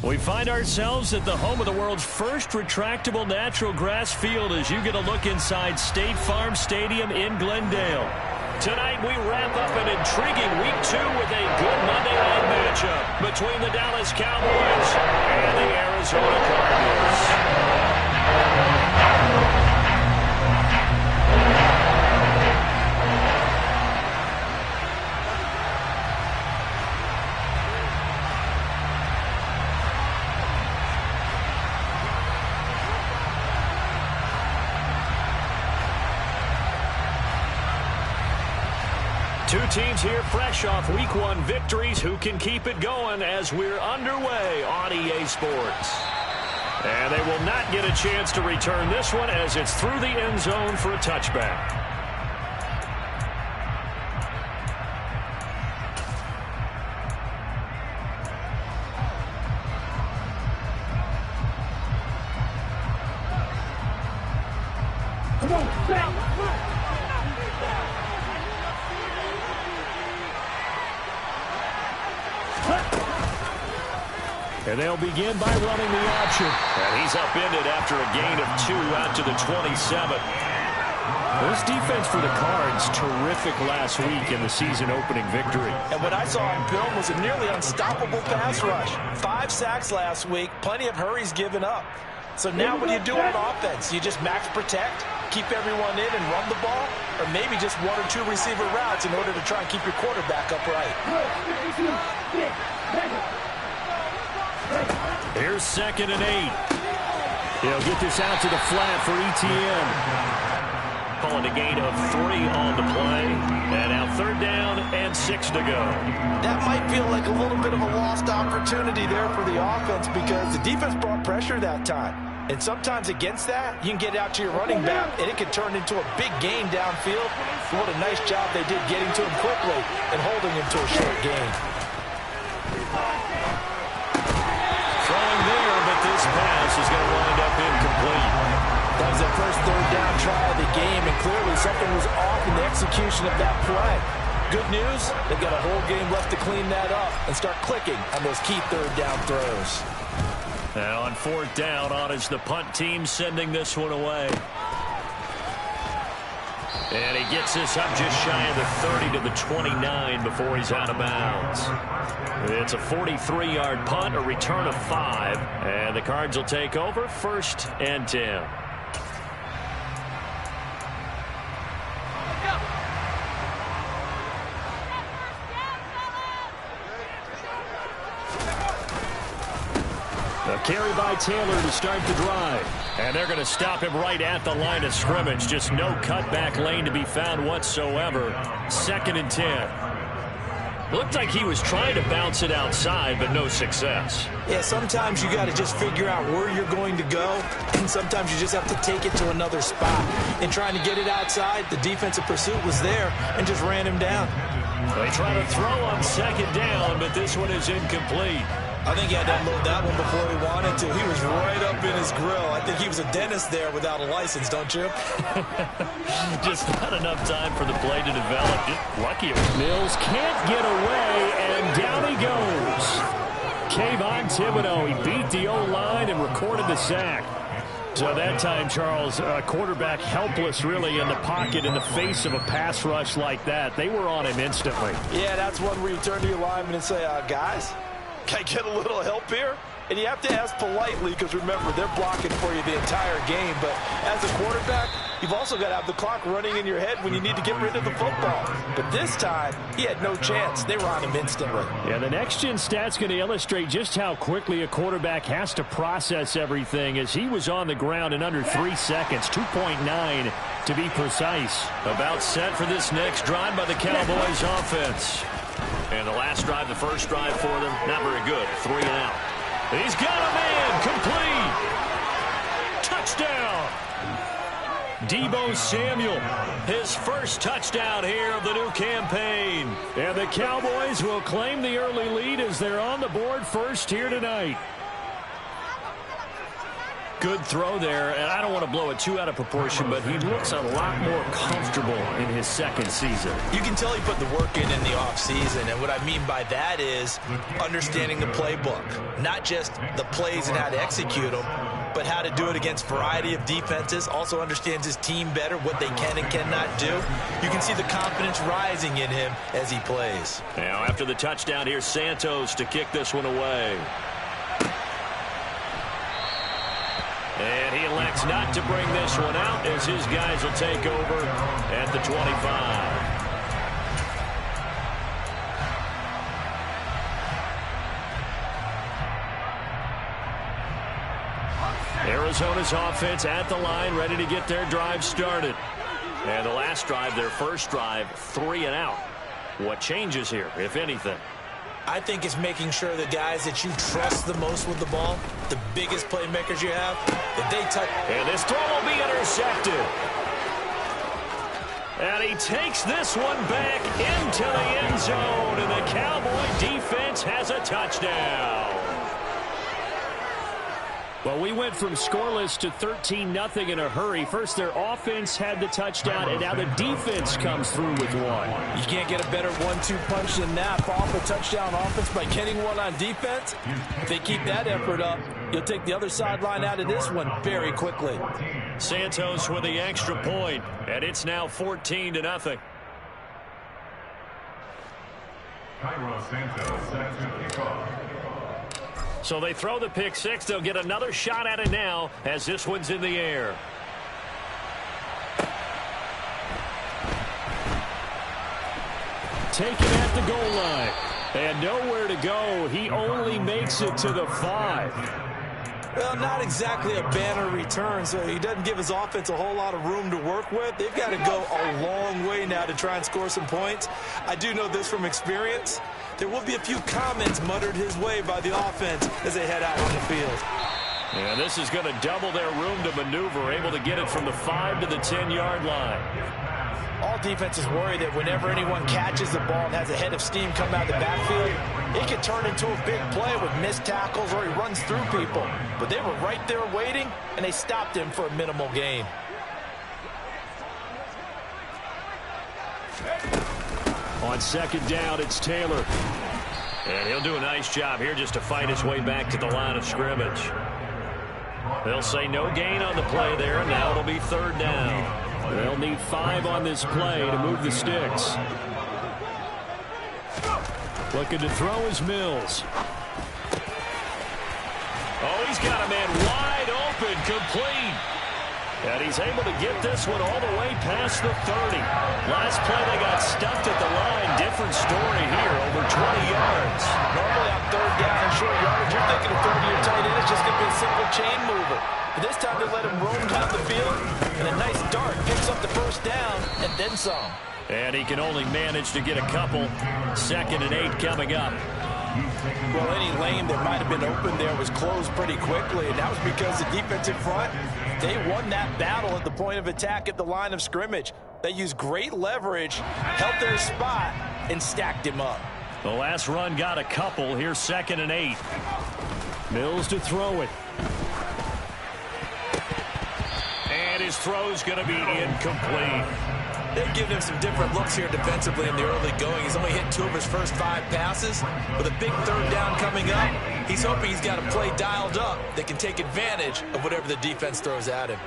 We find ourselves at the home of the world's first retractable natural grass field as you get a look inside State Farm Stadium in Glendale. Tonight we wrap up an intriguing Week 2 with a good Monday night matchup between the Dallas Cowboys and the Arizona Cardinals. Two teams here fresh off Week 1 victories who can keep it going as we're underway on EA Sports. And they will not get a chance to return this one as it's through the end zone for a touchback. And they'll begin by running the option. And he's upended after a gain of 2 out to the 27. This defense for the Cards, terrific last week in the season-opening victory. And what I saw on film was a nearly unstoppable pass rush. 5 sacks last week, plenty of hurries given up. So now what do you do on offense? You just max protect, keep everyone in and run the ball, or maybe just 1 or 2 receiver routes in order to try and keep your quarterback upright. Here's 2nd and 8. He'll get this out to the flat for ETN. Calling a gain of 3 on the play. And now 3rd down and 6 to go. That might feel like a little bit of a lost opportunity there for the offense because the defense brought pressure that time. And sometimes against that, you can get out to your running back, and it can turn into a big gain downfield. What a nice job they did getting to him quickly and holding him to a short gain. This pass is going to wind up incomplete. That was their first 3rd down try of the game, and clearly something was off in the execution of that play. Good news, they've got a whole game left to clean that up and start clicking on those key 3rd down throws. Now on 4th down, on is the punt team sending this one away. And he gets this up just shy of the 30 to the 29 before he's out of bounds. It's a 43-yard punt, a return of 5, and the Cards will take over 1st and 10. A carry by Taylor to start the drive. And they're going to stop him right at the line of scrimmage. Just no cutback lane to be found whatsoever. 2nd and 10. Looked like he was trying to bounce it outside, but no success. Yeah, sometimes you got to just figure out where you're going to go, and sometimes you just have to take it to another spot. In trying to get it outside, the defensive pursuit was there and just ran him down. They try to throw on 2nd down, but this one is incomplete. I think he had to unload that one before he wanted to. He was right up in his grill. I think he was a dentist there without a license, don't you? Just not enough time for the play to develop. Just lucky. Mills can't get away, and down he goes. Kayvon Thibodeau, he beat the O-line and recorded the sack. So that time, Charles, quarterback helpless really in the pocket in the face of a pass rush like that. They were on him instantly. Yeah, that's one where you turn to your lineman and say, guys, can I get a little help here? And you have to ask politely because, remember, they're blocking for you the entire game. But as a quarterback, you've also got to have the clock running in your head when you need to get rid of the football. But this time, he had no chance. They were on him instantly. Yeah, the next-gen stat's going to illustrate just how quickly a quarterback has to process everything as he was on the ground in under 3 seconds, 2.9 to be precise. About set for this next drive by the Cowboys offense. And the last drive, the first drive for them, not very good. 3 and out. He's got a man, complete. Touchdown. Deebo Samuel, his first touchdown here of the new campaign. And the Cowboys will claim the early lead as they're on the board first here tonight. Good throw there, and I don't want to blow it too out of proportion, but he looks a lot more comfortable in his second season. You can tell he put the work in the offseason, and what I mean by that is understanding the playbook. Not just the plays and how to execute them, but how to do it against a variety of defenses. Also understands his team better, what they can and cannot do. You can see the confidence rising in him as he plays. Now, after the touchdown, here's Santos to kick this one away. And he elects not to bring this one out as his guys will take over at the 25. Arizona's offense at the line, ready to get their drive started. And the last drive, their first drive, 3 and out. What changes here, if anything? I think it's making sure the guys that you trust the most with the ball, the biggest playmakers you have, that they touch. And this throw will be intercepted. And he takes this one back into the end zone, and the Cowboy defense has a touchdown. Well, we went from scoreless to 13-0 in a hurry. First, their offense had the touchdown, and now the defense comes through with one. You can't get a better 1-2 punch than that. Off a touchdown offense by getting one on defense. If they keep that effort up, you'll take the other sideline out of this one very quickly. Santos with the extra point, and it's now 14-0. So they throw the pick six. They'll get another shot at it now as this one's in the air. Taken at the goal line. And nowhere to go. He only makes it to the 5. Well, not exactly a banner return, so he doesn't give his offense a whole lot of room to work with. They've got to go a long way now to try and score some points. I do know this from experience. There will be a few comments muttered his way by the offense as they head out on the field. And this is going to double their room to maneuver, able to get it from the 5 to the 10-yard line. All defenses worry that whenever anyone catches the ball and has a head of steam come out of the backfield, it could turn into a big play with missed tackles or he runs through people. But they were right there waiting, and they stopped him for a minimal gain. On second down, it's Taylor. And he'll do a nice job here just to fight his way back to the line of scrimmage. They'll say no gain on the play there, and now it'll be third down. They'll need 5 on this play to move the sticks. Looking to throw is Mills. Oh, he's got a man wide open, complete. And he's able to get this one all the way past the 30. Last play, they got stuffed at the line. Different story here, over 20 yards. Normally on third down and short yardage, you're thinking a third to your tight end is just going to be a simple chain mover. But this time they let him roam down the field, and a nice dart picks up the first down and then some. And he can only manage to get a couple. 2nd and 8 coming up. Well, any lane that might have been open there was closed pretty quickly, and that was because the defensive front, they won that battle at the point of attack at the line of scrimmage. They used great leverage, held their spot, and stacked him up. The last run got a couple. Here's 2nd and 8. Mills to throw it. And his throw's going to be incomplete. They've given him some different looks here defensively in the early going. He's only hit 2 of his first 5 passes. With a big third down coming up, he's hoping he's got a play dialed up that can take advantage of whatever the defense throws at him.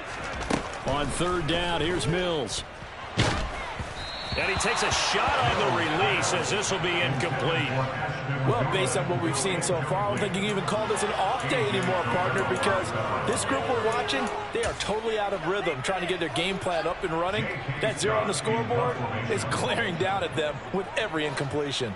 On third down, here's Mills. And he takes a shot on the release as this will be incomplete. Well, based on what we've seen so far, I don't think you can even call this an off day anymore, partner, because this group we're watching, they are totally out of rhythm, trying to get their game plan up and running. That 0 on the scoreboard is glaring down at them with every incompletion.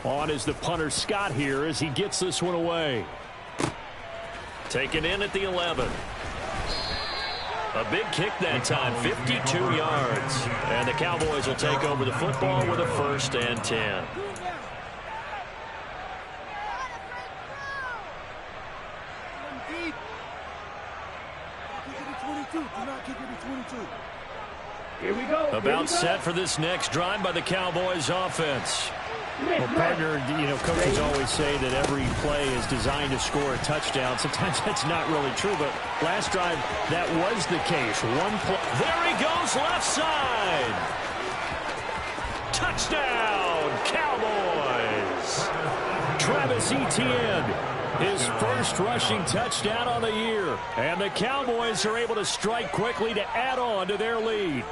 On is the punter Scott here as he gets this one away. Taken in at the 11. A big kick that time, 52 yards. And the Cowboys will take over the football with a 1st and 10. About set for this next drive by the Cowboys offense. Well, partner, coaches always say that every play is designed to score a touchdown. Sometimes that's not really true, but last drive, that was the case. One play. There he goes, left side. Touchdown, Cowboys. Travis Etienne, his first rushing touchdown on the year. And the Cowboys are able to strike quickly to add on to their lead.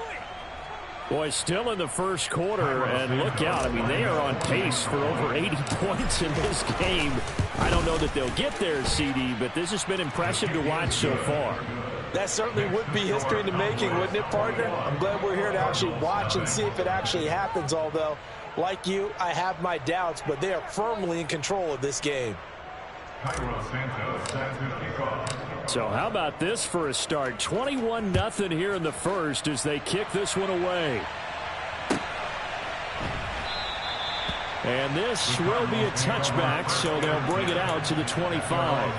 Boy, still in the first quarter, and look out. I mean, they are on pace for over 80 points in this game. I don't know that they'll get there, CD, but this has been impressive to watch so far. That certainly would be history in the making, wouldn't it, partner? I'm glad we're here to actually watch and see if it actually happens, although, like you, I have my doubts, but they are firmly in control of this game. So how about this for a start? 21-0 here in the first as they kick this one away. And this will be a touchback, so they'll bring it out to the 25.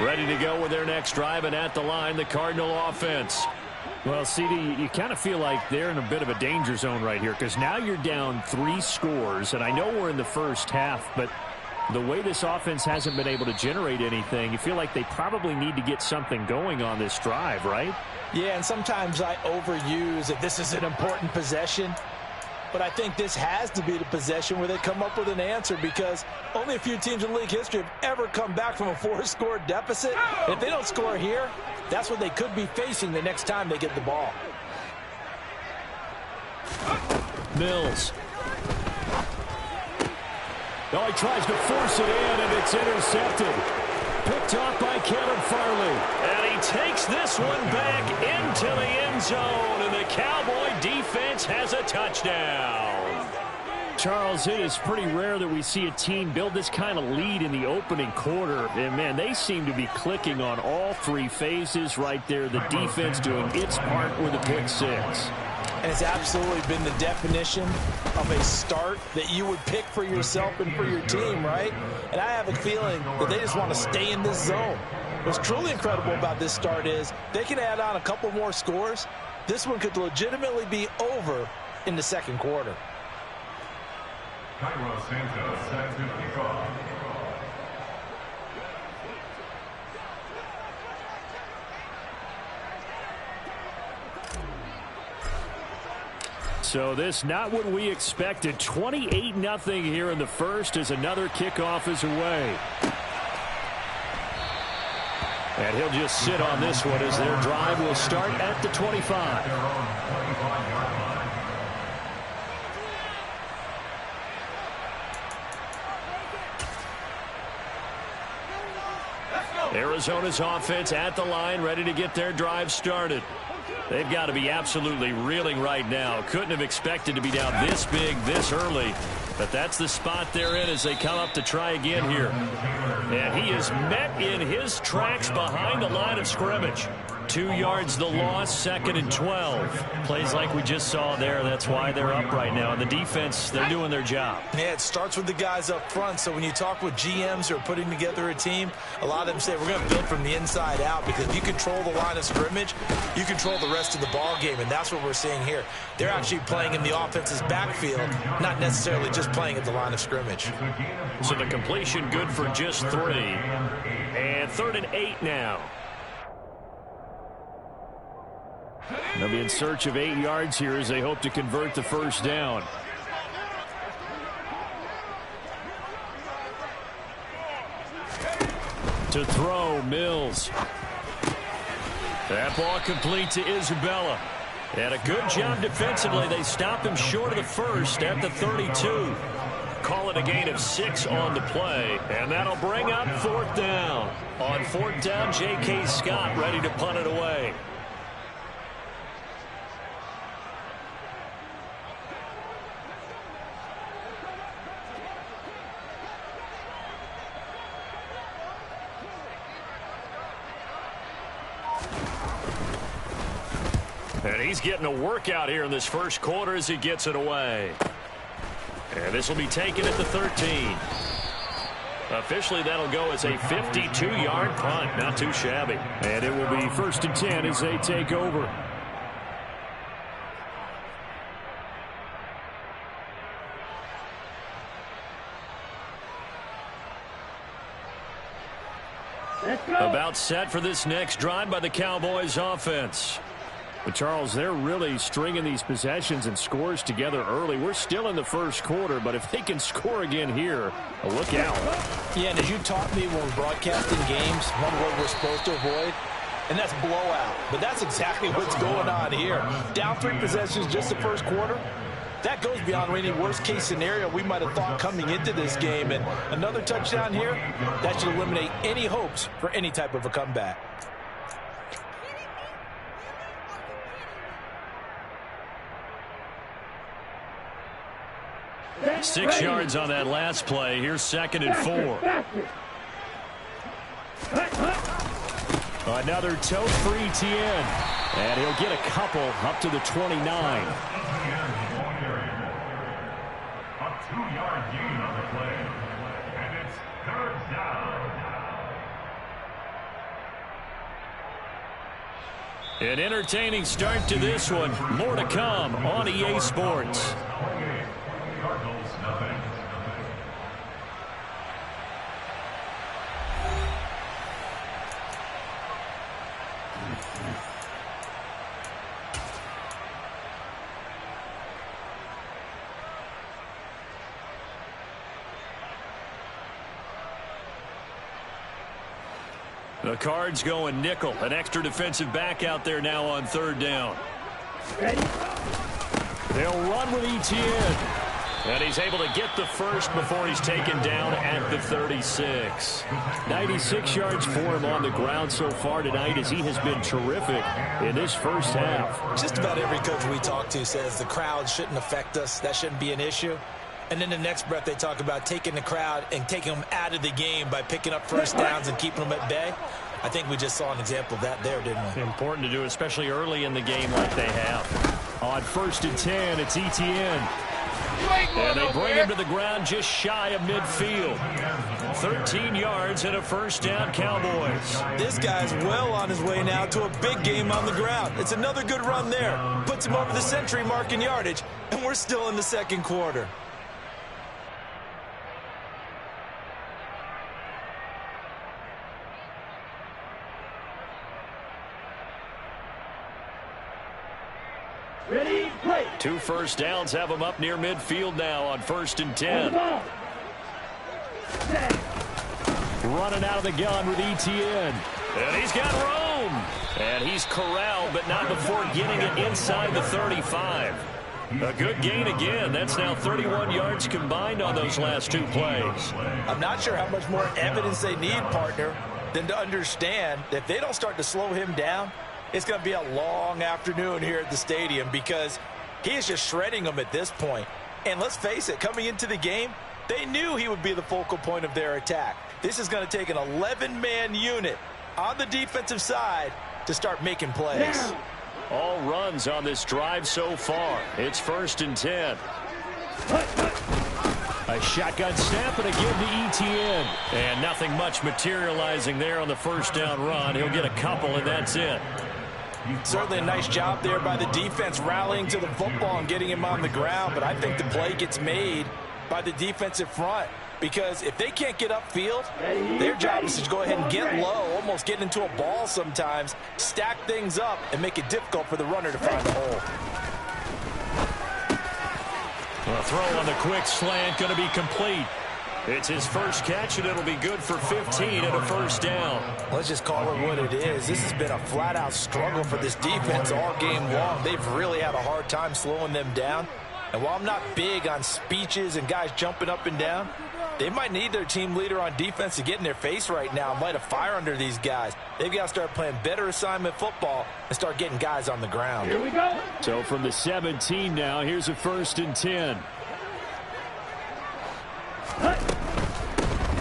Ready to go with their next drive, and at the line, the Cardinal offense. Well, CD, you kind of feel like they're in a bit of a danger zone right here because now you're down 3 scores, and I know we're in the first half, but the way this offense hasn't been able to generate anything, you feel like they probably need to get something going on this drive, right? Yeah, and sometimes I overuse that this is an important possession. But I think this has to be the possession where they come up with an answer because only a few teams in league history have ever come back from a 4-score deficit. If they don't score here, that's what they could be facing the next time they get the ball. Mills. Oh, he tries to force it in, and it's intercepted. Picked off by Kevin Farley. And he takes this one back into the end zone, and the Cowboy defense has a touchdown. Charles, it is pretty rare that we see a team build this kind of lead in the opening quarter. And, man, they seem to be clicking on all 3 phases right there. The defense doing its part with a pick 6. And it's absolutely been the definition of a start that you would pick for yourself and for your team, right? And I have a feeling that they just want to stay in this zone. What's truly incredible about this start is they can add on a couple more scores. This one could legitimately be over in the second quarter. So this not what we expected. 28-0 here in the first as another kickoff is away. And he'll just sit on this one as their drive will start at the 25. Arizona's offense at the line, ready to get their drive started. They've got to be absolutely reeling right now. Couldn't have expected to be down this big, this early. But that's the spot they're in as they come up to try again here. And he is met in his tracks behind the line of scrimmage. 2 yards the loss, 2nd and 12. Plays like we just saw there. That's why they're up right now. And the defense, they're doing their job. Yeah, it starts with the guys up front. So when you talk with GMs who are putting together a team, a lot of them say we're going to build from the inside out because if you control the line of scrimmage, you control the rest of the ball game. And that's what we're seeing here. They're actually playing in the offense's backfield, not necessarily just playing at the line of scrimmage. So the completion good for just 3. And 3rd and 8 now. They'll be in search of 8 yards here as they hope to convert the first down. To throw, Mills. That ball complete to Isabella. And a good job defensively. They stop him short of the first at the 32. Call it a gain of 6 on the play. And that'll bring up 4th down. On 4th down, J.K. Scott ready to punt it away. And he's getting a workout here in this first quarter as he gets it away. And this will be taken at the 13. Officially, that'll go as a 52-yard punt. Not too shabby. And it will be 1st and 10 as they take over. About set for this next drive by the Cowboys offense. But Charles, they're really stringing these possessions and scores together early. We're still in the first quarter, but if they can score again here, look out. Yeah, and as you taught me when we're broadcasting games, one word we're supposed to avoid, and that's blowout. But that's exactly what's going on here. Down 3 possessions just the first quarter. That goes beyond any worst-case scenario we might have thought coming into this game. And another touchdown here, that should eliminate any hopes for any type of a comeback. 6 yards on that last play. Here's 2nd and 4. Another tote for ETN. And he'll get a couple up to the 29. A 2-yard gain on the play. And it's 3rd down. An entertaining start to this one. More to come on EA Sports. Cardinals, nothing. The Cards going nickel. An extra defensive back out there now on 3rd down. They'll run with ETN. And he's able to get the first before he's taken down at the 36. 96 yards for him on the ground so far tonight as he has been terrific in this first half. Just about every coach we talk to says the crowd shouldn't affect us. That shouldn't be an issue. And then the next breath they talk about taking the crowd and taking them out of the game by picking up first downs and keeping them at bay. I think we just saw an example of that there, didn't we? Important to do, especially early in the game like they have. On 1st and 10, it's ETN. And they bring him to the ground just shy of midfield. 13 yards and a first down, Cowboys. This guy's well on his way now to a big game on the ground. It's another good run there. Puts him over the century mark in yardage, and we're still in the second quarter. Ready, play. 2 first downs have him up near midfield now on 1st and 10. Running out of the gun with ETN. And he's got room. And he's corralled, but not before getting it inside the 35. A good gain again. That's now 31 yards combined on those last 2 plays. I'm not sure how much more evidence they need, partner, than to understand that if they don't start to slow him down, it's going to be a long afternoon here at the stadium because he is just shredding them at this point. And let's face it, coming into the game, they knew he would be the focal point of their attack. This is going to take an 11-man unit on the defensive side to start making plays. All runs on this drive so far. It's 1st and 10. A shotgun snap and again to ETN. And nothing much materializing there on the first down run. He'll get a couple, and that's it. Certainly a nice job there by the defense rallying to the football and getting him on the ground, but I think the play gets made by the defensive front because if they can't get upfield, their job is to go ahead and get low, almost get into a ball sometimes, stack things up, and make it difficult for the runner to find the hole. A throw on the quick slant going to be complete. It's his first catch, and it'll be good for 15 and a first down. Let's just call it what it is. This has been a flat-out struggle for this defense all game long. They've really had a hard time slowing them down. And while I'm not big on speeches and guys jumping up and down, they might need their team leader on defense to get in their face right now and light a fire under these guys. They've got to start playing better assignment football and start getting guys on the ground. Here we go. So from the 17 now, here's a 1st and 10.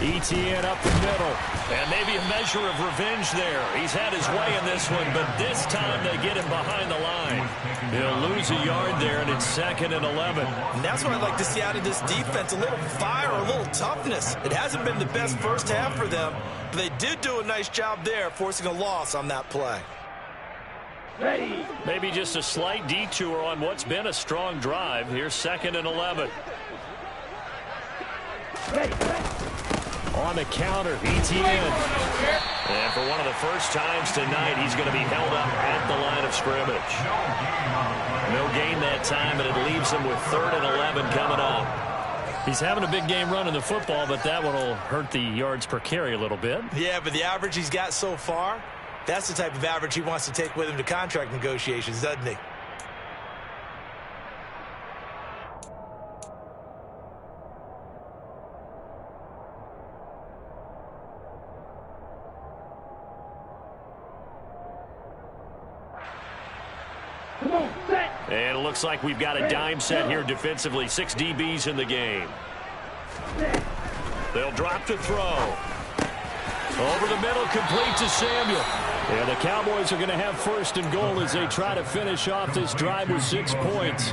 ETN up the middle. And maybe a measure of revenge there. He's had his way in this one, but this time they get him behind the line. He'll lose a yard there, and it's 2nd and 11. And that's what I'd like to see out of this defense, a little fire, a little toughness. It hasn't been the best first half for them, but they did do a nice job there, forcing a loss on that play. Ready. Maybe just a slight detour on what's been a strong drive. Here's 2nd and 11. Ready. On the counter, ETN. And for one of the first times tonight, he's going to be held up at the line of scrimmage. No gain that time, and it leaves him with 3rd and 11 coming up. He's having a big game running the football, but that one will hurt the yards per carry a little bit. Yeah, but the average he's got so far, that's the type of average he wants to take with him to contract negotiations, doesn't he? And it looks like we've got a dime set here defensively. 6 DBs in the game. They'll drop to throw. Over the middle, complete to Samuel. And the Cowboys are going to have 1st and goal as they try to finish off this drive with 6 points.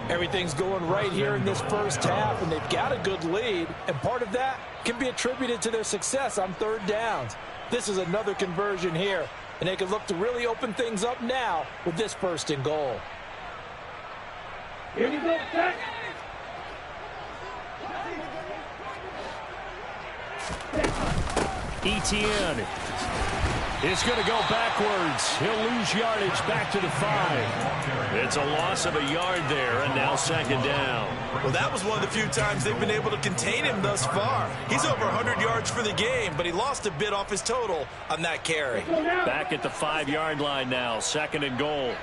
Everything's going right here in this first half, and they've got a good lead. And part of that can be attributed to their success on 3rd downs. This is another conversion here, and they can look to really open things up now with this 1st and goal. Here you go, Jack. ETN is going to go backwards. He'll lose yardage back to the 5. It's a loss of a yard there, and now 2nd down. Well, that was one of the few times they've been able to contain him thus far. He's over 100 yards for the game, but he lost a bit off his total on that carry. Back at the 5-yard line now, 2nd and goal.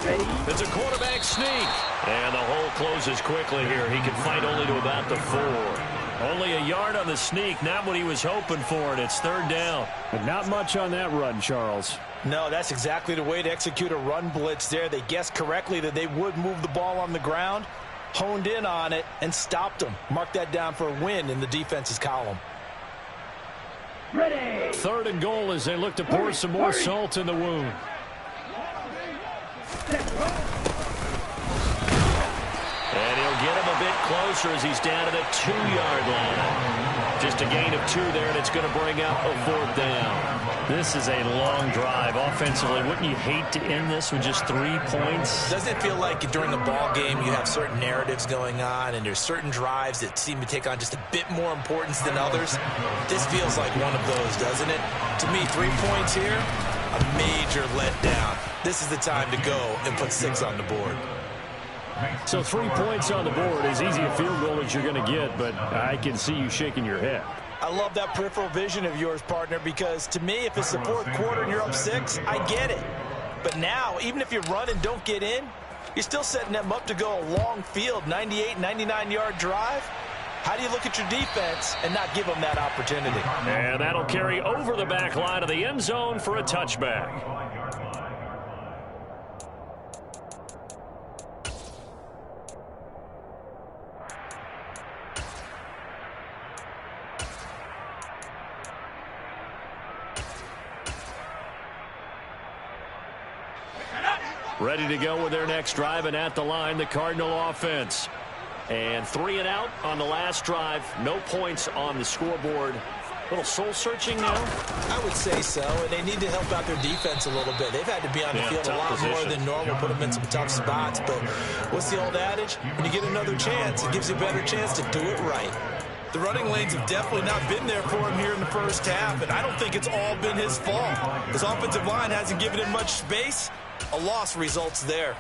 It's a quarterback sneak. And the hole closes quickly here. He can fight only to about the 4. Only a yard on the sneak, not what he was hoping for, and it's 3rd down. But not much on that run, Charles. No, that's exactly the way to execute a run blitz there. They guessed correctly that they would move the ball on the ground, honed in on it, and stopped them. Mark that down for a win in the defense's column. Ready. 3rd and goal as they look to pour some more salt in the wound. And he'll get him a bit closer as he's down at a 2-yard line. Just a gain of 2 there, and it's going to bring up a 4th down. This is a long drive offensively. Wouldn't you hate to end this with just 3 points? Doesn't it feel like during a ball game you have certain narratives going on and there's certain drives that seem to take on just a bit more importance than others? This feels like one of those, doesn't it? To me, 3 points here, a major letdown. This is the time to go and put 6 on the board. So 3 points on the board, as easy a field goal as you're going to get, but I can see you shaking your head. I love that peripheral vision of yours, partner, because to me, if it's the 4th quarter and you're up 6, I get it. But now, even if you run and don't get in, you're still setting them up to go a long field, 98, 99-yard drive. How do you look at your defense and not give them that opportunity? And that'll carry over the back line of the end zone for a touchback. Ready to go with their next drive, and at the line, the Cardinal offense. And 3 and out on the last drive. No points on the scoreboard. A little soul-searching now? I would say so, and they need to help out their defense a little bit. They've had to be on the field a lot more than normal, put them in some tough spots. But what's the old adage? When you get another chance, it gives you a better chance to do it right. The running lanes have definitely not been there for him here in the first half, and I don't think it's all been his fault. His offensive line hasn't given him much space. A loss results there.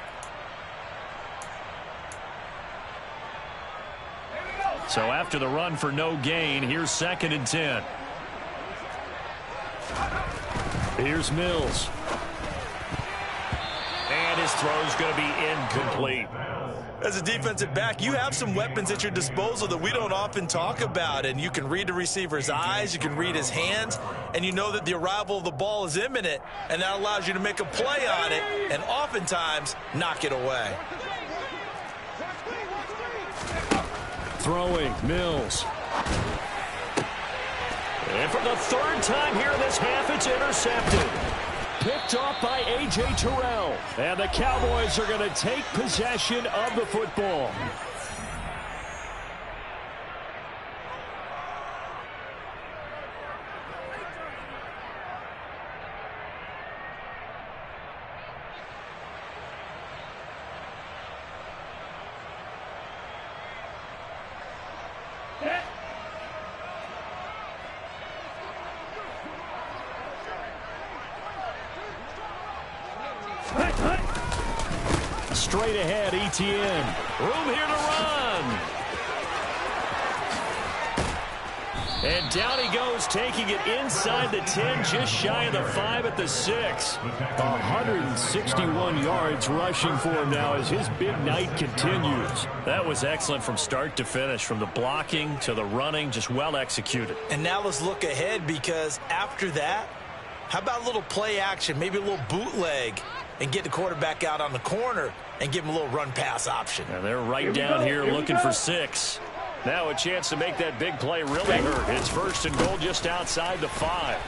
So after the run for no gain, here's 2nd and 10. Here's Mills. And his throw's going to be incomplete. As a defensive back, you have some weapons at your disposal that we don't often talk about, and you can read the receiver's eyes, you can read his hands, and you know that the arrival of the ball is imminent, and that allows you to make a play on it and oftentimes knock it away. throwing. Mills. And for the third time here in this half, it's intercepted. Picked off by A.J. Terrell. And the Cowboys are going to take possession of the football. Straight ahead, Etienne. Room here to run. And down he goes, taking it inside the 10, just shy of the 5 at the 6. 161 yards rushing for him now as his big night continues. That was excellent from start to finish, from the blocking to the running, just well executed. And now let's look ahead, because after that, how about a little play action, maybe a little bootleg, and get the quarterback out on the corner and give him a little run-pass option. And they're right down here looking for 6. Now a chance to make that big play really hurt. It's first and goal just outside the 5.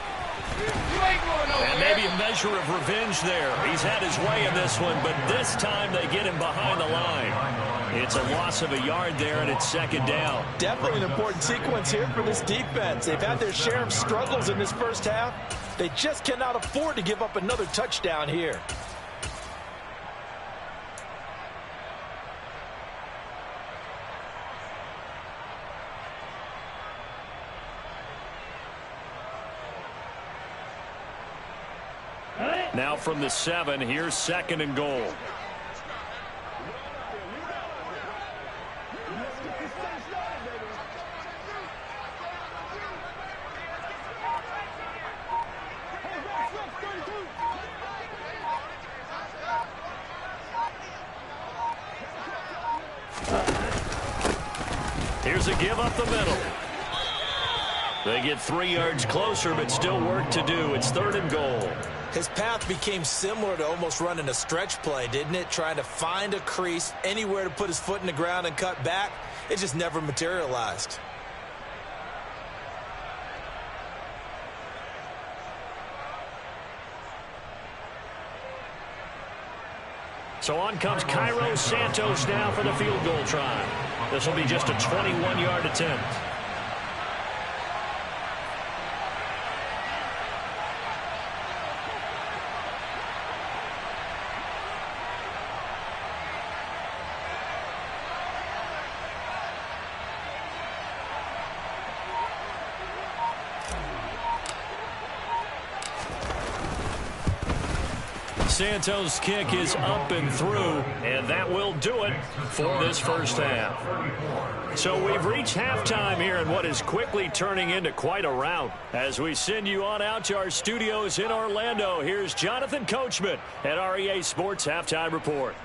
And maybe a measure of revenge there. He's had his way in this one, but this time they get him behind the line. It's a loss of a yard there, and it's second down. Definitely an important sequence here for this defense. They've had their share of struggles in this first half. They just cannot afford to give up another touchdown here. Now from the 7, here's second and goal. Here's a give up the middle. They get 3 yards closer, but still work to do. It's third and goal. His path became similar to almost running a stretch play, didn't it? Trying to find a crease, anywhere to put his foot in the ground and cut back. It just never materialized. So on comes Cairo Santos now for the field goal try. This will be just a 21-yard attempt. Santos' kick is up and through, and that will do it for this first half. So we've reached halftime here in what is quickly turning into quite a rout. As we send you on out to our studios in Orlando, here's Jonathan Coachman at REA Sports Halftime Report.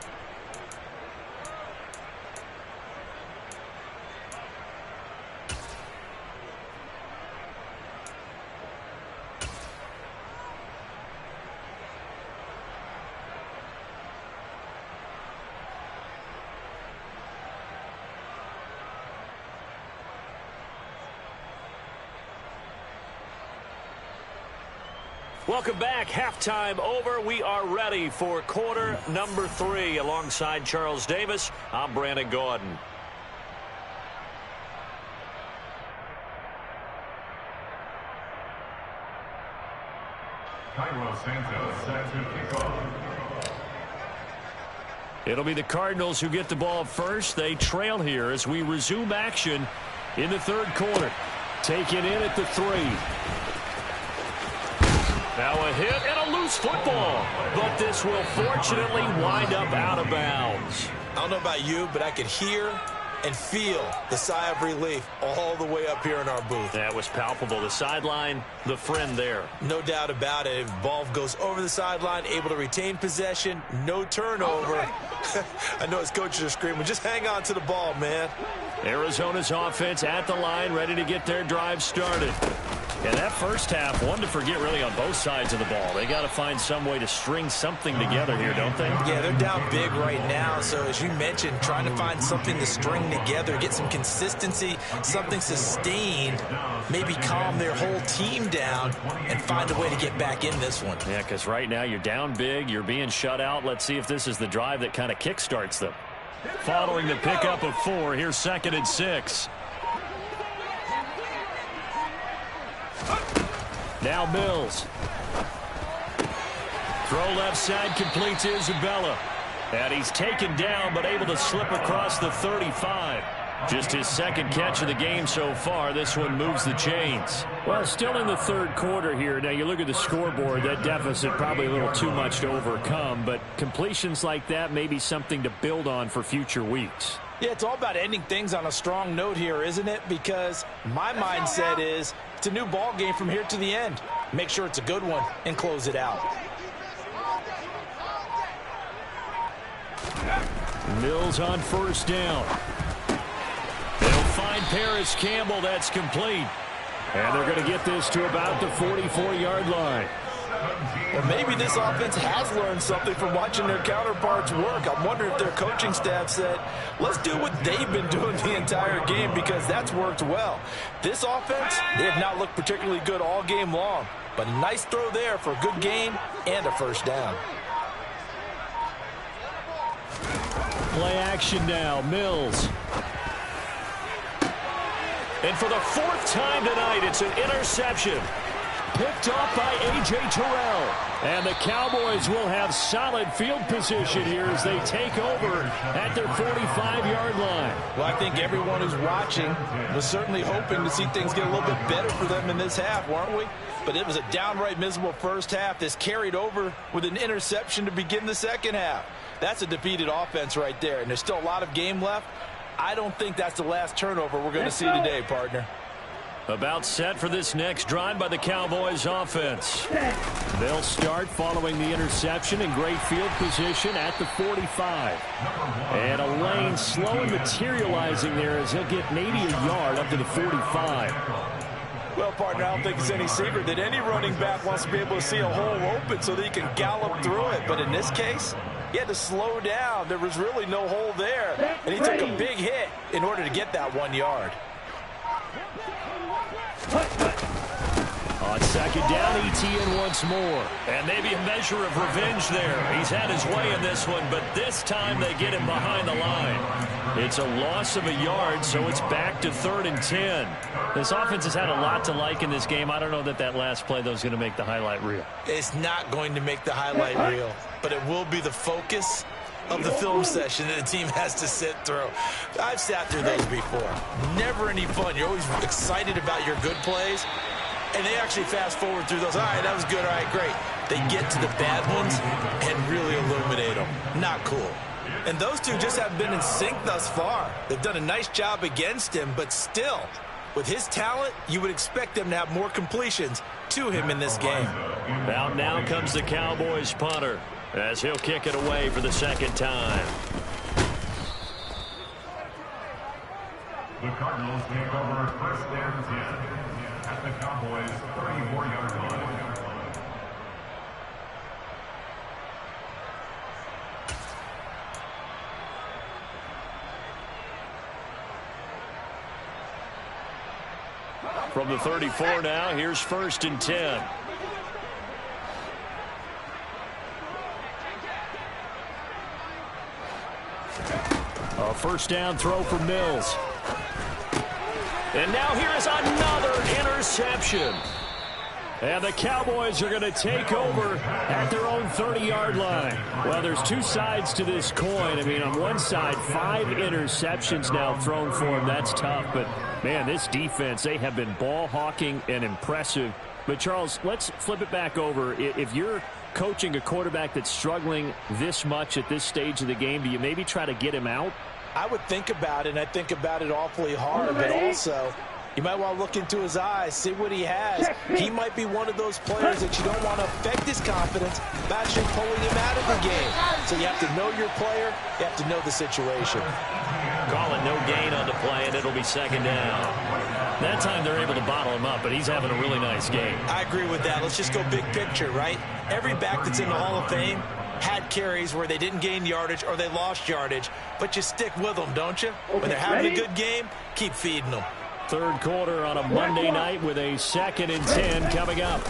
Welcome back. Halftime over. We are ready for quarter number 3. Alongside Charles Davis, I'm Brandon Gordon. Cairo Santos set to kick off. It'll be the Cardinals who get the ball first. They trail here as we resume action in the third quarter. Taken in at the 3. Now a hit and a loose football, but this will fortunately wind up out of bounds. I don't know about you, but I could hear and feel the sigh of relief all the way up here in our booth. That was palpable. The sideline, the friend there. No doubt about it. If ball goes over the sideline, able to retain possession, no turnover. I know his coaches are screaming, just hang on to the ball, man. Arizona's offense at the line, ready to get their drive started. And that first half, one to forget really on both sides of the ball. They got to find some way to string something together here, don't they? Yeah, they're down big right now. So as you mentioned, trying to find something to string together, get some consistency, something sustained, maybe calm their whole team down and find a way to get back in this one. Yeah, because right now you're down big, you're being shut out. Let's see if this is the drive that kind of kickstarts them. Following the pickup of 4, here's 2nd and 6. Now Mills. Throw left side, complete to Isabella. And he's taken down, but able to slip across the 35. Just his 2nd catch of the game so far. This one moves the chains. Well, still in the 3rd quarter here. Now, you look at the scoreboard, that deficit probably a little too much to overcome, but completions like that may be something to build on for future weeks. Yeah, it's all about ending things on a strong note here, isn't it? Because my mindset is it's a new ball game from here to the end. Make sure it's a good one and close it out. Mills on 1st down. They'll find Paris Campbell. That's complete. And they're going to get this to about the 44-yard line. Well, maybe this offense has learned something from watching their counterparts work. I'm wondering if their coaching staff said, let's do what they've been doing the entire game, because that's worked well. This offense, they have not looked particularly good all game long. But a nice throw there for a good gain and a 1st down. Play action now. Mills. And for the 4th time tonight, it's an interception. Picked off by A.J. Terrell. And the Cowboys will have solid field position here as they take over at their 45-yard line. Well, I think everyone who's watching was certainly hoping to see things get a little bit better for them in this half, weren't we? But it was a downright miserable first half. This carried over with an interception to begin the 2nd half. That's a defeated offense right there, and there's still a lot of game left. I don't think that's the last turnover we're going to see today, partner. About set for this next drive by the Cowboys offense. They'll start following the interception in great field position at the 45. And a lane slow and materializing there as he'll get maybe a yard up to the 45. Well, partner, I don't think it's any secret that any running back wants to be able to see a hole open so that he can gallop through it. But in this case, he had to slow down. There was really no hole there. And he took a big hit in order to get that 1 yard. On 2nd down, ETN once more. And maybe a measure of revenge there. He's had his way in this one, but this time they get him behind the line. It's a loss of a yard, so it's back to 3rd and 10. This offense has had a lot to like in this game. I don't know that last play, though, is going to make the highlight reel. It's not going to make the highlight reel, but it will be the focus of the film session that the team has to sit through. I've sat through those before. Never any fun. You're always excited about your good plays, and they actually fast forward through those. All right, that was good. All right, great. They get to the bad ones and really illuminate them. Not cool. And those two just haven't been in sync thus far. They've done a nice job against him, but still, with his talent, you would expect them to have more completions to him in this game. Out now comes the Cowboys punter as he'll kick it away for the 2nd time. The Cardinals take over 1st and 10 at the Cowboys' 34-yard line. From the 34 now, here's 1st and 10. A 1st down throw for Mills. And now here is another interception. And the Cowboys are going to take over at their own 30-yard line. Well, there's two sides to this coin. I mean, on one side, 5 interceptions now thrown for them. That's tough. But, man, this defense, they have been ball hawking and impressive. But, Charles, let's flip it back over. If you're coaching a quarterback that's struggling this much at this stage of the game, do you maybe try to get him out? I would think about it, and I think about it awfully hard. But also, you might want to look into his eyes, see what he has. He might be one of those players that you don't want to affect his confidence by actually pulling him out of the game. So you have to know your player. You have to know the situation. Call it no gain on the play, and it'll be second down. That time they're able to bottle him up, but he's having a really nice game. I agree with that. Let's just go big picture, right? Every back that's in the Hall of Fame had carries where they didn't gain yardage or they lost yardage, but you stick with them, don't you? When they're having a good game, keep feeding them. Third quarter on a Monday night with a 2nd and 10 coming up.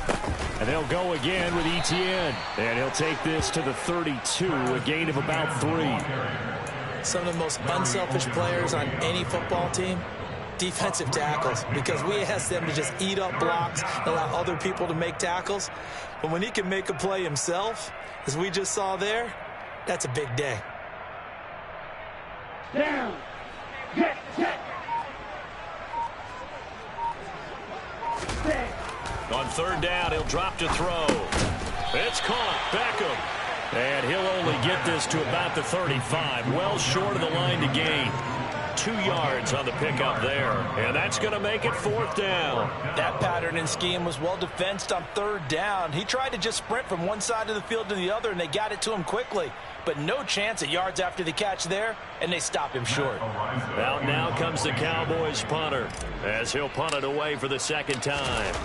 And they'll go again with Etienne. And he'll take this to the 32, a gain of about 3. Some of the most unselfish players on any football team, defensive tackles, because we ask them to just eat up blocks and allow other people to make tackles. But when he can make a play himself, as we just saw there, that's a big day. Down. Get. On third down, he'll drop to throw. It's caught. Beckham. And he'll only get this to about the 35. Well short of the line to gain. 2 yards on the pickup there. And that's going to make it 4th down. That pattern and scheme was well defensed on third down. He tried to just sprint from one side of the field to the other, and they got it to him quickly. But no chance at yards after the catch there, and they stop him short. Out now comes the Cowboys punter, as he'll punt it away for the 2nd time.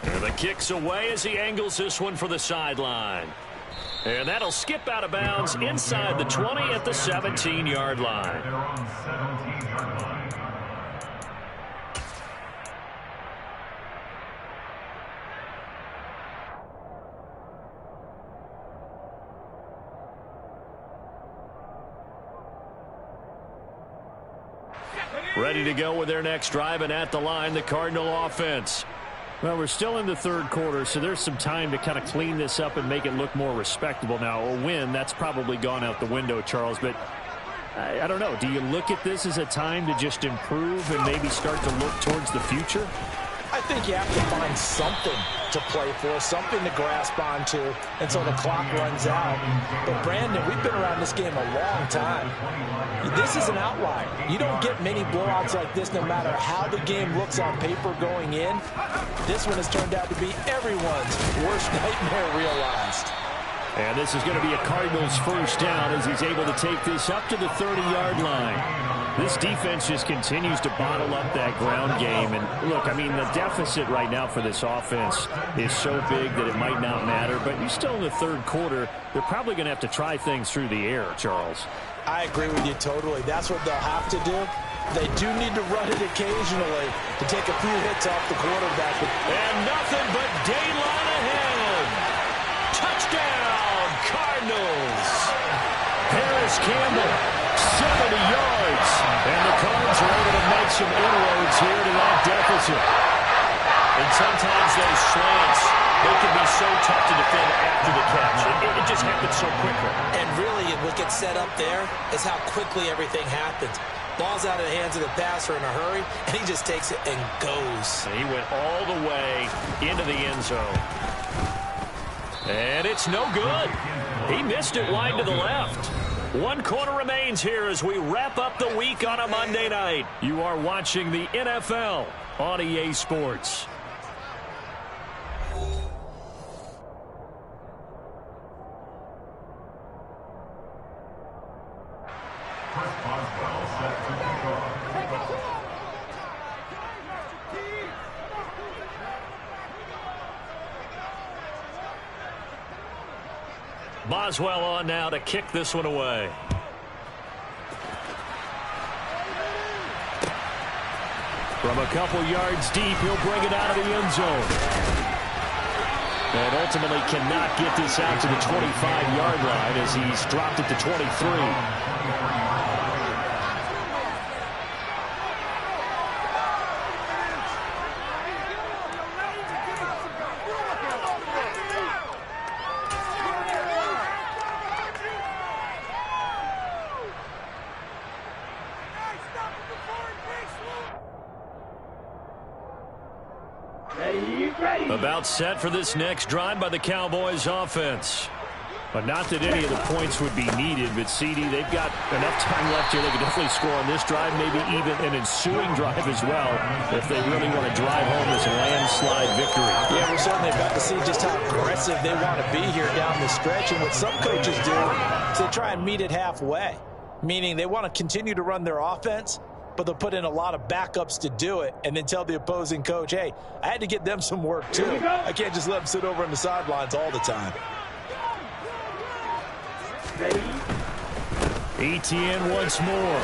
And the kick's away as he angles this one for the sideline. And that'll skip out of bounds inside the 20 at the 17-yard line. They're on 17-yard line. Ready to go with their next drive, and at the line, the Cardinal offense. Well, we're still in the third quarter, so there's some time to kind of clean this up and make it look more respectable. Now, a win, that's probably gone out the window, Charles, but I don't know. Do you look at this as a time to just improve and maybe start to look towards the future? I think you have to find something to play for, something to grasp onto until the clock runs out. But, Brandon, we've been around this game a long time. This is an outlier. You don't get many blowouts like this no matter how the game looks on paper going in. This one has turned out to be everyone's worst nightmare realized. And this is going to be a Cardinals first down as he's able to take this up to the 30-yard line. This defense just continues to bottle up that ground game. And, look, I mean, the deficit right now for this offense is so big that it might not matter. But you're still in the third quarter. They're probably going to have to try things through the air, Charles. I agree with you totally. That's what they'll have to do. They do need to run it occasionally to take a few hits off the quarterback. And nothing but daylight ahead. Touchdown, Cardinals. Harris Campbell, 70 yards. And the Cards are able to make some inroads here to that deficit. And sometimes those slants, they can be so tough to defend after the catch. It just happens so quickly. And really, what gets set up there is how quickly everything happens. Ball's out of the hands of the passer in a hurry, and he just takes it and goes. And he went all the way into the end zone. And it's no good. He missed it wide to the left. 1 quarter remains here as we wrap up the week on a Monday night. You are watching the NFL on EA Sports. Boswell on now to kick this one away. From a couple yards deep, he'll bring it out of the end zone. And ultimately cannot get this out to the 25-yard line as he's dropped it to 23. About set for this next drive by the Cowboys offense. But not that any of the points would be needed, but CD, they've got enough time left here. They can definitely score on this drive, maybe even an ensuing drive as well, if they really want to drive home this landslide victory. Yeah, we're certainly about to see just how aggressive they want to be here down the stretch. And what some coaches do is they try and meet it halfway. meaning they want to continue to run their offense, but they'll put in a lot of backups to do it and then tell the opposing coach, hey, I had to get them some work too. I can't just let them sit over on the sidelines all the time. ETN once more.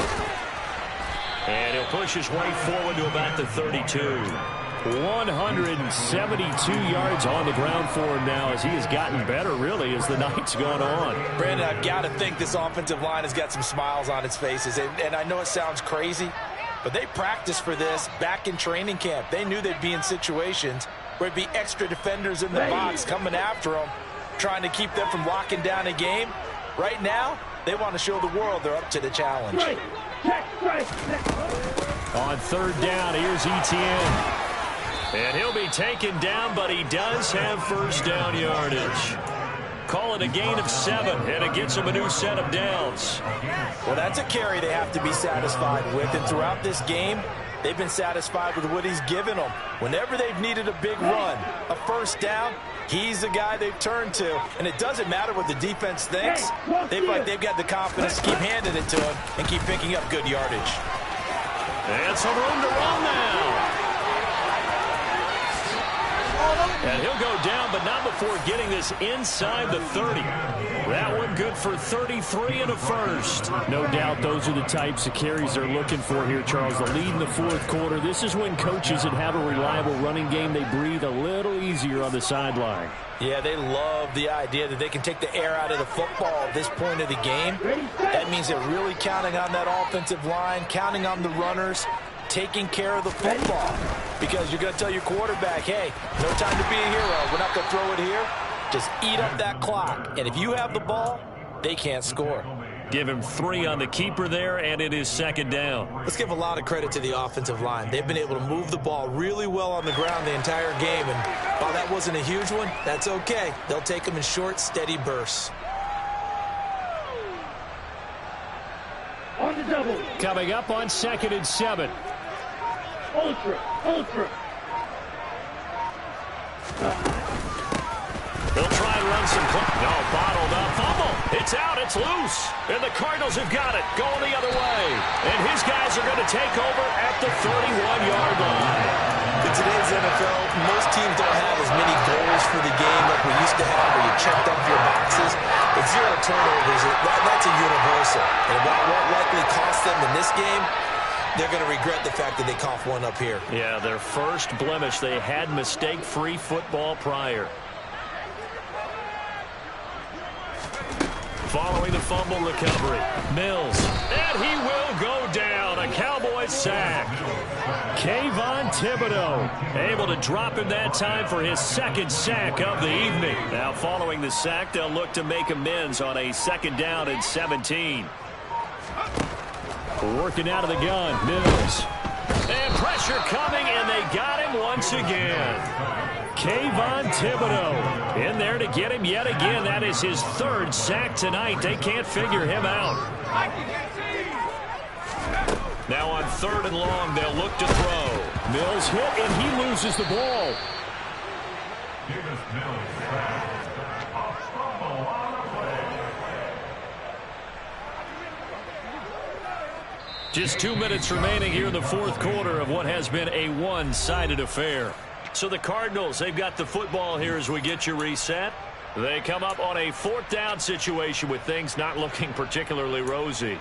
And he'll push his way forward to about the 32. 172 yards on the ground for him now as he has gotten better, really, as the night's gone on. Brandon, I've got to think this offensive line has got some smiles on its faces. And I know it sounds crazy, but they practiced for this back in training camp. They knew they'd be in situations where there'd be extra defenders in the box coming after them, trying to keep them from locking down a game. Right now, they want to show the world they're up to the challenge. On third down, here's ETN. And he'll be taken down, but he does have first down yardage. Call it a gain of 7, and it gets him a new set of downs. Well, that's a carry they have to be satisfied with, and throughout this game, they've been satisfied with what he's given them. Whenever they've needed a big run, a first down, he's the guy they've turned to, and it doesn't matter what the defense thinks. They've got the confidence to keep handing it to him and keep picking up good yardage. And some room to run now. And he'll go down, but not before getting this inside the 30. That one good for 33 and a first. No doubt those are the types of carries they're looking for here, Charles. The lead in the fourth quarter. This is when coaches that have a reliable running game, they breathe a little easier on the sideline. Yeah, they love the idea that they can take the air out of the football at this point of the game. That means they're really counting on that offensive line, counting on the runners, taking care of the football. Because you're going to tell your quarterback, hey, no time to be a hero. We're not going to throw it here. Just eat up that clock. And if you have the ball, they can't score. Give him 3 on the keeper there, and it is second down. Let's give a lot of credit to the offensive line. They've been able to move the ball really well on the ground the entire game. And while that wasn't a huge one, that's okay. They'll take them in short, steady bursts. On the double. Coming up on 2nd and 7. Ultra. They'll try and run some play. No, bottled up. Fumble. It's out. It's loose. And the Cardinals have got it. Going the other way. And his guys are going to take over at the 31-yard line. In today's NFL, most teams don't have as many goals for the game like we used to have where you checked off your boxes. But 0 turnovers, that's a universal. And while it won't likely cost them in this game, they're going to regret the fact that they coughed one up here. Yeah, their first blemish. They had mistake-free football prior. Following the fumble recovery, Mills. And he will go down. A Cowboys sack. Kayvon Thibodeau able to drop him that time for his second sack of the evening. Now following the sack, they'll look to make amends on a 2nd down and 17. Working out of the gun, Mills. And pressure coming, and they got him once again. Kayvon Thibodeau in there to get him yet again. That is his 3rd sack tonight. They can't figure him out. Now on 3rd and long, they'll look to throw. Mills hit, and he loses the ball. Just 2 minutes remaining here in the fourth quarter of what has been a one-sided affair. So the Cardinals, they've got the football here as we get you reset. They come up on a 4th down situation with things not looking particularly rosy.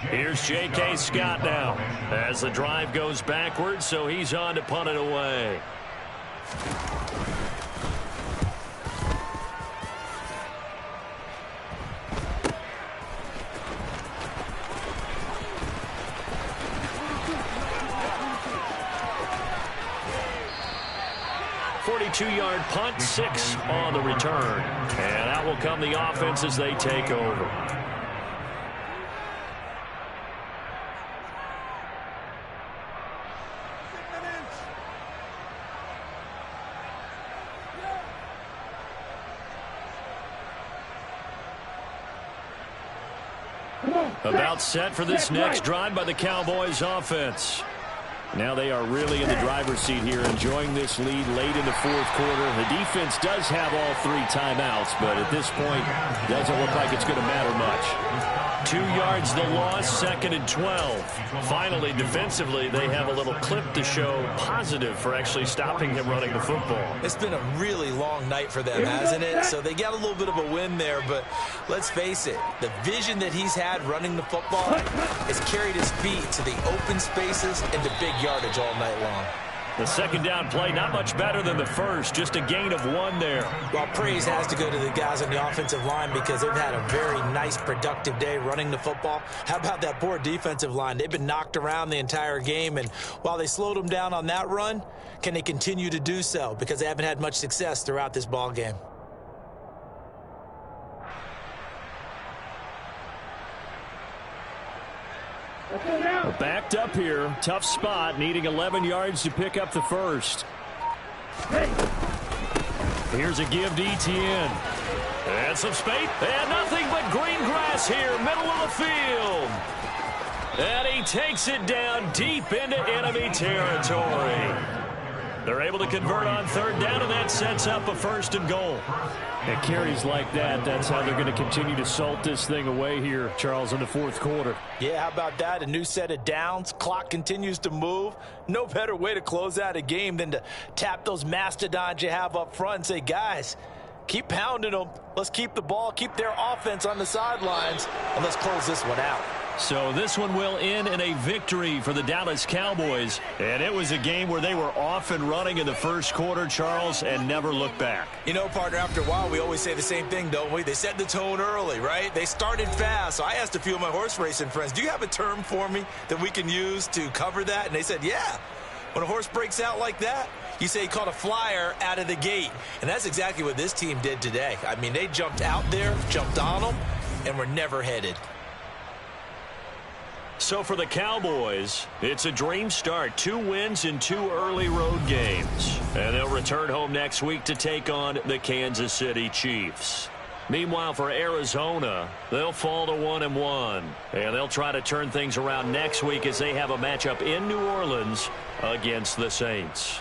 Here's J.K. Scott now as the drive goes backwards, so he's on to punt it away. Two-yard punt, 6 on the return. And out will come the offense as they take over. About set for this next drive by the Cowboys offense. Now they are really in the driver's seat here, enjoying this lead late in the fourth quarter. The defense does have all 3 timeouts, but at this point, doesn't look like it's going to matter much. 2 yards the loss, 2nd and 12. Finally, defensively, they have a little clip to show positive for actually stopping him running the football. It's been a really long night for them, hasn't it? So they got a little bit of a win there, but let's face it, the vision that he's had running the football has carried his feet to the open spaces and the big yardage all night long. The second down play, not much better than the first, just a gain of 1 there. Well, praise has to go to the guys on the offensive line because they've had a very nice, productive day running the football. How about that poor defensive line? They've been knocked around the entire game, and while they slowed them down on that run, can they continue to do so? Because they haven't had much success throughout this ball game. We're backed up here. Tough spot, needing 11 yards to pick up the first. Here's a give to Etienne. And some space. And nothing but green grass here, middle of the field. And he takes it down deep into enemy territory. They're able to convert on 3rd down, and that sets up a 1st and goal. And carries like that, that's how they're going to continue to salt this thing away here, Charles, in the 4th quarter. Yeah, how about that? A new set of downs. Clock continues to move. No better way to close out a game than to tap those mastodons you have up front and say, guys, keep pounding them. Let's keep the ball, keep their offense on the sidelines, and let's close this one out. So this one will end in a victory for the Dallas Cowboys. And it was a game where they were off and running in the 1st quarter, Charles, and never looked back. You know, partner, after a while, we always say the same thing, don't we? They set the tone early, right? They started fast. So I asked a few of my horse racing friends, do you have a term for me that we can use to cover that? And they said, yeah. When a horse breaks out like that, you say he caught a flyer out of the gate. And that's exactly what this team did today. I mean, they jumped out there, jumped on them, and were never headed. So for the Cowboys, it's a dream start. 2 wins in 2 early road games. And they'll return home next week to take on the Kansas City Chiefs. Meanwhile, for Arizona, they'll fall to 1-1. And they'll try to turn things around next week as they have a matchup in New Orleans against the Saints.